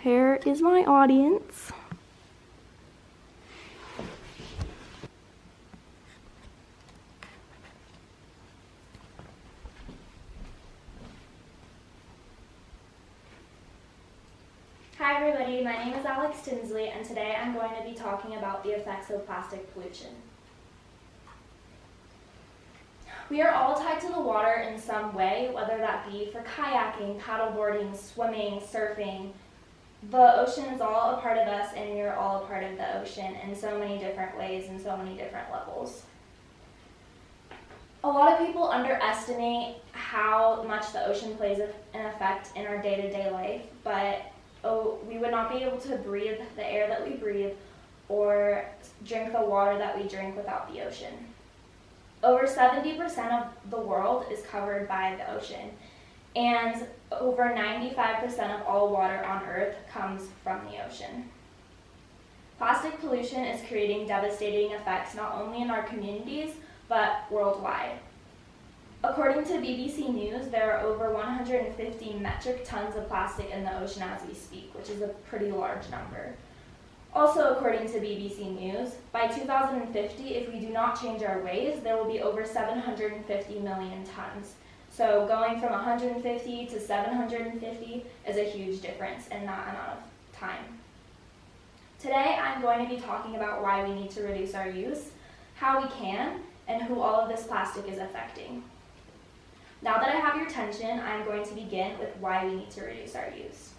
Here is my audience. Hi everybody, my name is Alex Tinsley, and today I'm going to be talking about the effects of plastic pollution. We are all tied to the water in some way, whether that be for kayaking, paddleboarding, swimming, surfing. The ocean is all a part of us, and we are all a part of the ocean in so many different ways and so many different levels. A lot of people underestimate how much the ocean plays an effect in our day-to-day life, but we would not be able to breathe the air that we breathe or drink the water that we drink without the ocean. Over 70% of the world is covered by the ocean, and over 95% of all water on Earth comes from the ocean. Plastic pollution is creating devastating effects not only in our communities, but worldwide. According to BBC News, there are over 150 metric tons of plastic in the ocean as we speak, which is a pretty large number. Also, according to BBC News, by 2050, if we do not change our ways, there will be over 750 million tons. So going from 150 to 750 is a huge difference in that amount of time. Today, I'm going to be talking about why we need to reduce our use, how we can, and who all of this plastic is affecting. Now that I have your attention, I'm going to begin with why we need to reduce our use.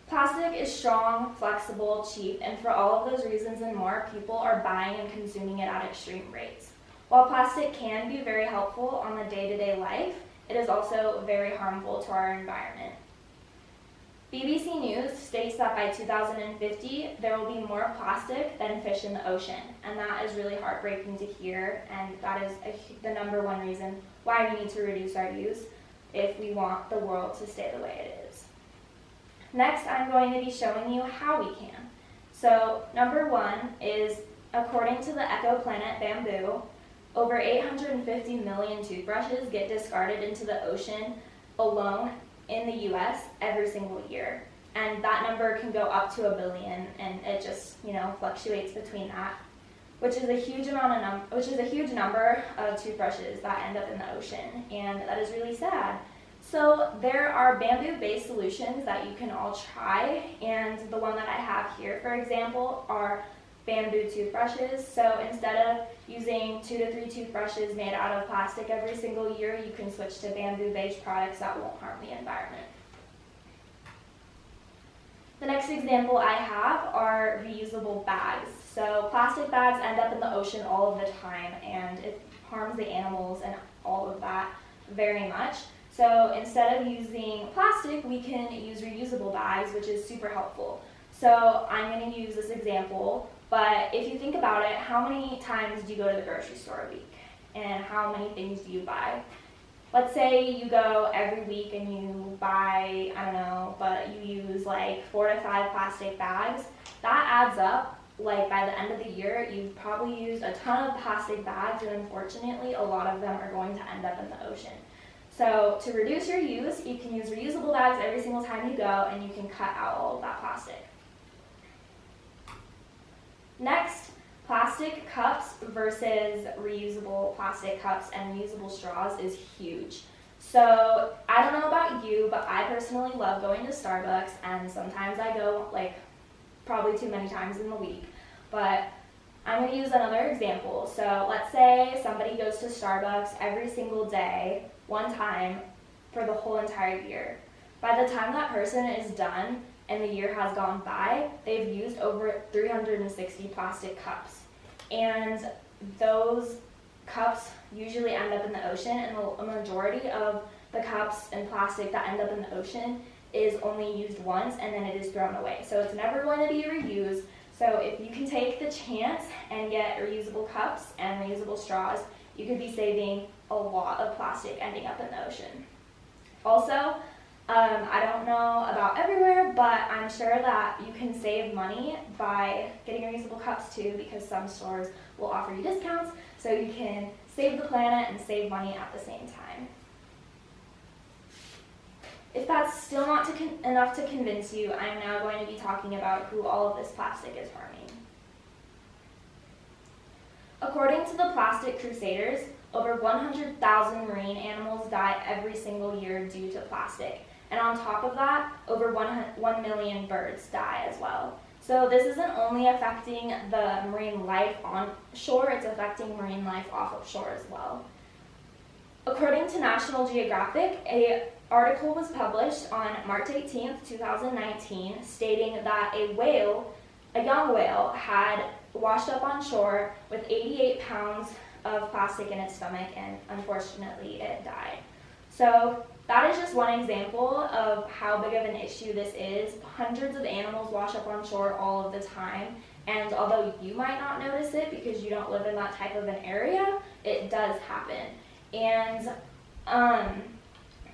Plastic is strong, flexible, cheap, and for all of those reasons and more, people are buying and consuming it at extreme rates. While plastic can be very helpful on the day-to-day life, it is also very harmful to our environment. BBC News states that by 2050, there will be more plastic than fish in the ocean, and that is really heartbreaking to hear, and that is the number one reason why we need to reduce our use if we want the world to stay the way it is. Next, I'm going to be showing you how we can. So, number one is, according to the Eco-Planet Bamboo, over 850 million toothbrushes get discarded into the ocean alone in the US every single year. And that number can go up to 1 billion, and it just, fluctuates between that, which is a huge number of toothbrushes that end up in the ocean, and that is really sad. So there are bamboo-based solutions that you can all try, and the one that I have here, for example, are bamboo toothbrushes. So instead of using 2 to 3 toothbrushes made out of plastic every single year, you can switch to bamboo-based products that won't harm the environment. The next example I have are reusable bags. So plastic bags end up in the ocean all of the time, and it harms the animals and all of that very much. So instead of using plastic, we can use reusable bags, which is super helpful. So I'm going to use this example, but if you think about it, how many times do you go to the grocery store a week? And how many things do you buy? Let's say you go every week and you buy, but you use like 4 to 5 plastic bags. That adds up. Like by the end of the year, you've probably used a ton of plastic bags, and unfortunately, a lot of them are going to end up in the ocean. So to reduce your use, you can use reusable bags every single time you go, and you can cut out all of that plastic. Next, plastic cups versus reusable plastic cups and reusable straws is huge. So I don't know about you, but I personally love going to Starbucks, and sometimes I go probably too many times in the week. But I'm going to use another example. So let's say somebody goes to Starbucks every single day, one time, for the whole entire year. By the time that person is done and the year has gone by, they've used over 360 plastic cups. And those cups usually end up in the ocean, and a majority of the cups and plastic that end up in the ocean is only used once, and then it is thrown away. So it's never going to be reused. So if you can take the chance and get reusable cups and reusable straws, you could be saving a lot of plastic ending up in the ocean. Also, I don't know about everywhere, but I'm sure that you can save money by getting reusable cups too, because some stores will offer you discounts, so you can save the planet and save money at the same time. If that's still not enough to convince you, I'm now going to be talking about who all of this plastic is harming. According to the Plastic Crusaders, over 100,000 marine animals die every single year due to plastic. And on top of that, over 1 million birds die as well. So this isn't only affecting the marine life on shore, it's affecting marine life off of shore as well. According to National Geographic, an article was published on March 18th, 2019, stating that a young whale, had washed up on shore with 88 pounds of plastic in its stomach, and unfortunately it died. So that is just one example of how big of an issue this is. Hundreds of animals wash up on shore all of the time, and although you might not notice it because you don't live in that type of an area, it does happen. And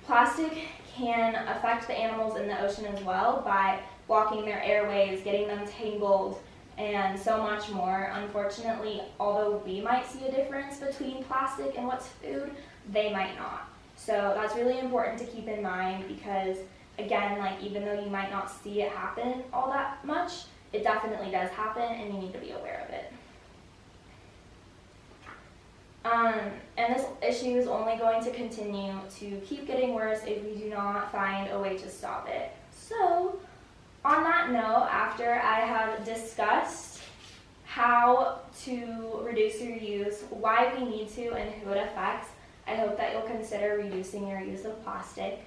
plastic can affect the animals in the ocean as well by blocking their airways, getting them tangled, and so much more. Unfortunately, although we might see a difference between plastic and what's food, they might not. So that's really important to keep in mind because, again, like even though you might not see it happen all that much, it definitely does happen and you need to be aware of it. And this issue is only going to continue to keep getting worse if we do not find a way to stop it. So, on that note, after I have discussed how to reduce your use, why we need to, and who it affects, I hope that you'll consider reducing your use of plastic.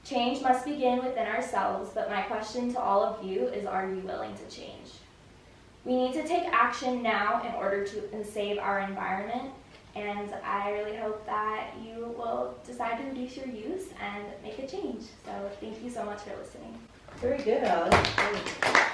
Change must begin within ourselves, but my question to all of you is, are you willing to change? We need to take action now in order to save our environment, and I really hope that you will decide to reduce your use and make a change. So thank you so much for listening. Very good, Alex.